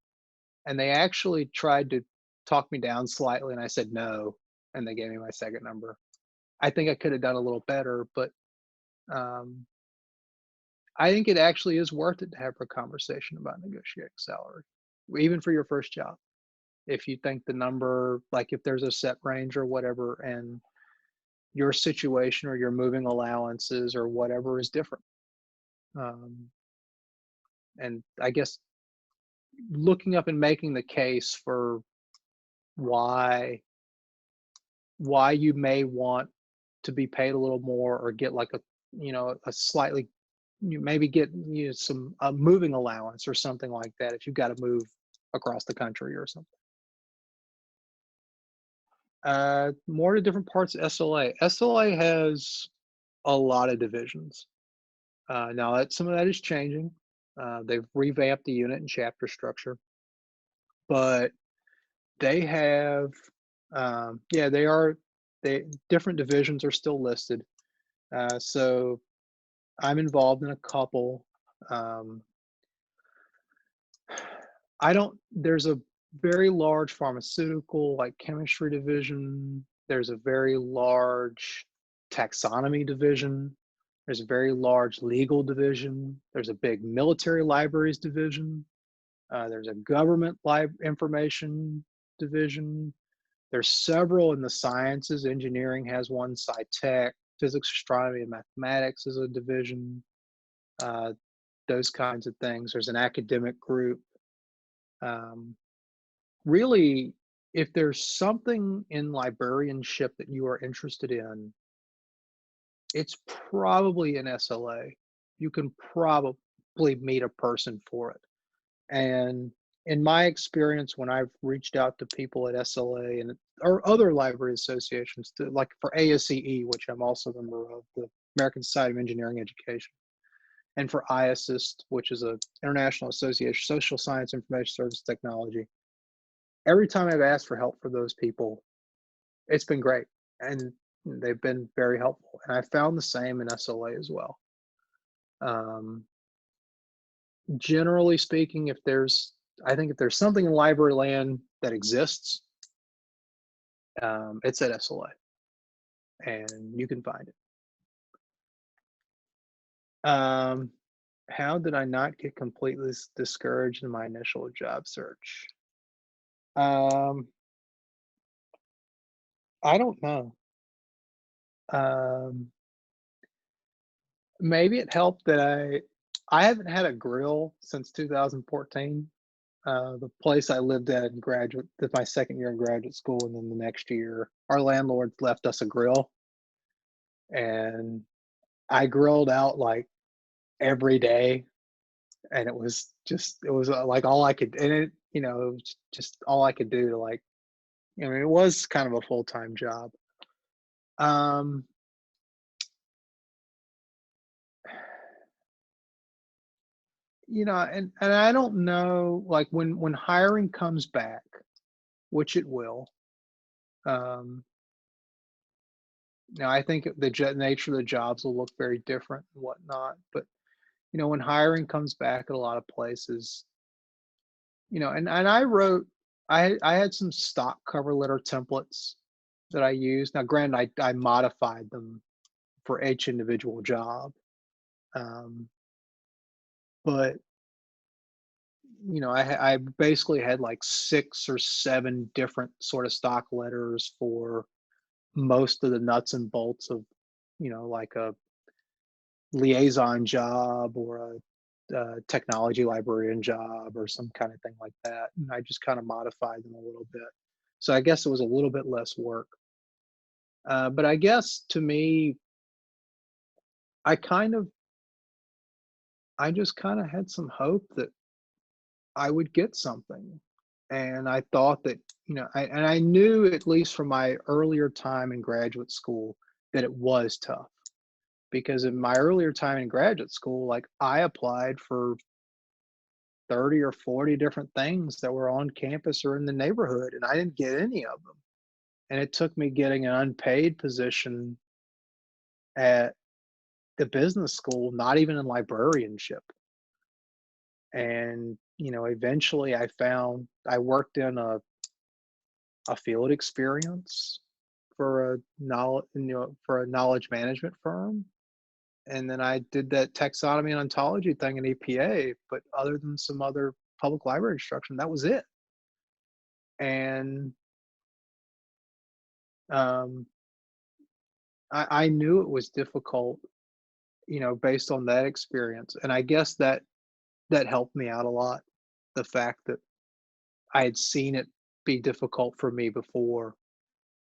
and they actually tried to talk me down slightly. And I said no. And they gave me my second number. I think I could have done a little better, but I think it actually is worth it to have a conversation about negotiating salary, even for your first job. If you think the number, like if there's a set range or whatever, and your situation or your moving allowances or whatever is different. And I guess looking up and making the case for why you may want to be paid a little more or get like a slightly, you maybe get some moving allowance or something like that if you've got to move across the country or something. More to different parts of SLA. SLA has a lot of divisions. Now some of that is changing. They've revamped the unit and chapter structure, but they have, different divisions are still listed. So I'm involved in a couple. There's a very large pharmaceutical, like chemistry division. There's a very large taxonomy division. There's a very large legal division. There's a big military libraries division. There's a government information division. There's several in the sciences. Engineering has one, sci-tech, physics, astronomy, and mathematics is a division. Those kinds of things. There's an academic group. Really, if there's something in librarianship that you are interested in, it's probably an SLA. You can probably meet a person for it. And in my experience, when I've reached out to people at SLA and or other library associations, to like for ASCE, which I'm also a member of, the American Society of Engineering Education, and for IASSIST, which is a International Association Social Science Information Service Technology, every time I've asked for help for those people, it's been great, and they've been very helpful. And I found the same in SLA as well. Generally speaking, I think if there's something in library land that exists, it's at SLA, and you can find it. How did I not get completely discouraged in my initial job search? I don't know. Maybe it helped that I haven't had a grill since 2014. The place I lived at in my second year in graduate school, and then the next year, our landlord left us a grill, and I grilled out like every day, and it was like all I could, and it was just all I could do to like, it was kind of a full-time job. And I don't know, like when hiring comes back, which it will. Now I think the nature of the jobs will look very different and whatnot, but when hiring comes back at a lot of places, and I had some stock cover letter templates that I used. Now, granted, I modified them for each individual job, but I basically had like 6 or 7 different sort of stock letters for most of the nuts and bolts of, like a liaison job or a technology librarian job or some kind of thing like that. And I just kind of modified them a little bit. So I guess it was a little bit less work. But I guess to me, I just kind of had some hope that I would get something. And I thought that, I knew, at least from my earlier time in graduate school, that it was tough. Because in my earlier time in graduate school, like I applied for 30 or 40 different things that were on campus or in the neighborhood, and I didn't get any of them. And it took me getting an unpaid position at the business school, not even in librarianship. And, eventually I worked in a field experience for a knowledge management firm. And then I did that taxonomy and ontology thing in EPA, but other than some other public library instruction, that was it. And I knew it was difficult, based on that experience. And I guess that helped me out a lot. The fact that I had seen it be difficult for me before,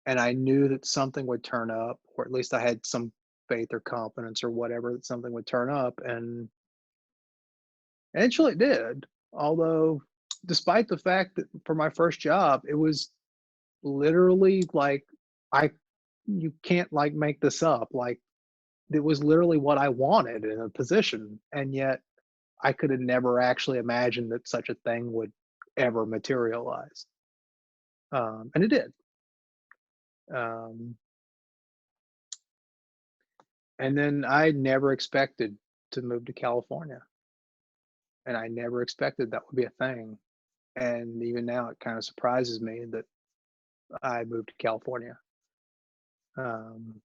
and I knew that something would turn up, or at least I had some faith or confidence or whatever that something would turn up, and eventually it did. Although, despite the fact that for my first job, it was literally like you can't like make this up. Like it was literally what I wanted in a position, and yet I could have never actually imagined that such a thing would ever materialize. And it did. And then I never expected to move to California. And I never expected that would be a thing. And even now it kind of surprises me that I moved to California. And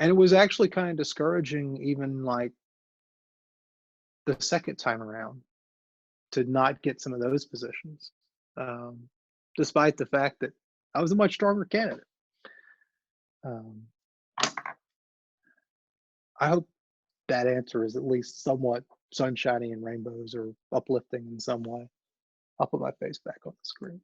it was actually kind of discouraging, even like the second time around, to not get some of those positions, despite the fact that I was a much stronger candidate. I hope that answer is at least somewhat sunshiny and rainbows or uplifting in some way. I'll put my face back on the screen.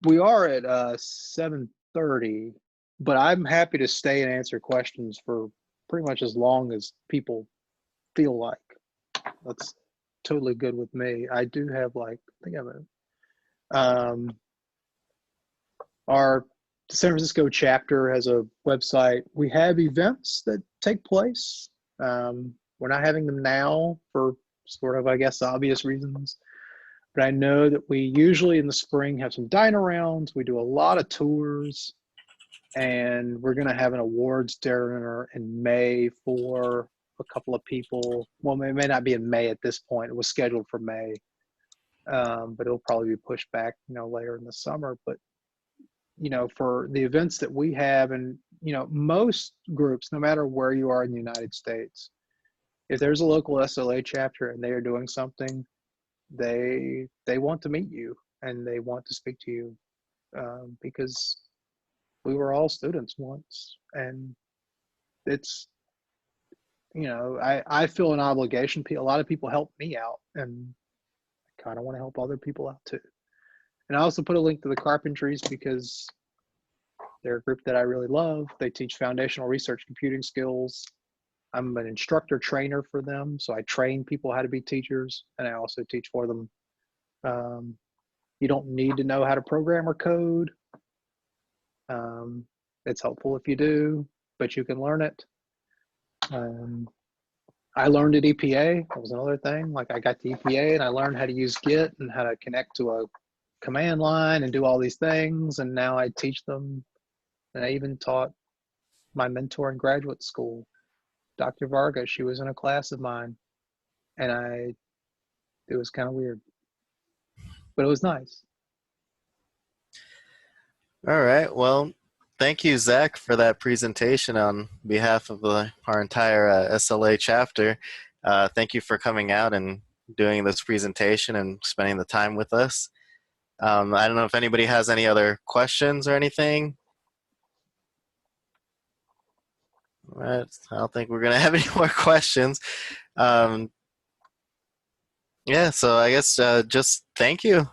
We are at 7:30, but I'm happy to stay and answer questions for pretty much as long as people feel like. That's totally good with me. I do have like, I think our San Francisco chapter has a website. We have events that take place. We're not having them now for sort of, I guess, obvious reasons. But I know that we usually in the spring have some dine-arounds. We do a lot of tours. And we're going to have an awards dinner in May for a couple of people. Well, it may not be in May at this point. It was scheduled for May. But it'll probably be pushed back, later in the summer. But, for the events that we have, and, most groups, no matter where you are in the United States, if there's a local SLA chapter and they are doing something, they want to meet you and they want to speak to you, because we were all students once, and it's, I feel an obligation. A lot of people help me out, and I kind of want to help other people out too. And I also put a link to the Carpentries because they're a group that I really love. They teach foundational research computing skills. I'm an instructor trainer for them, so I train people how to be teachers, and I also teach for them. You don't need to know how to program or code. It's helpful if you do, but you can learn it. I learned at EPA. That was another thing. Like, I got to EPA and I learned how to use Git and how to connect to a command line and do all these things. And now I teach them. And I even taught my mentor in graduate school, Dr. Varga. She was in a class of mine, and it was kind of weird, but it was nice. All right. Well, thank you, Zach, for that presentation on behalf of our entire SLA chapter. Thank you for coming out and doing this presentation and spending the time with us. I don't know if anybody has any other questions or anything. All right. I don't think we're going to have any more questions. Yeah, so I guess just thank you.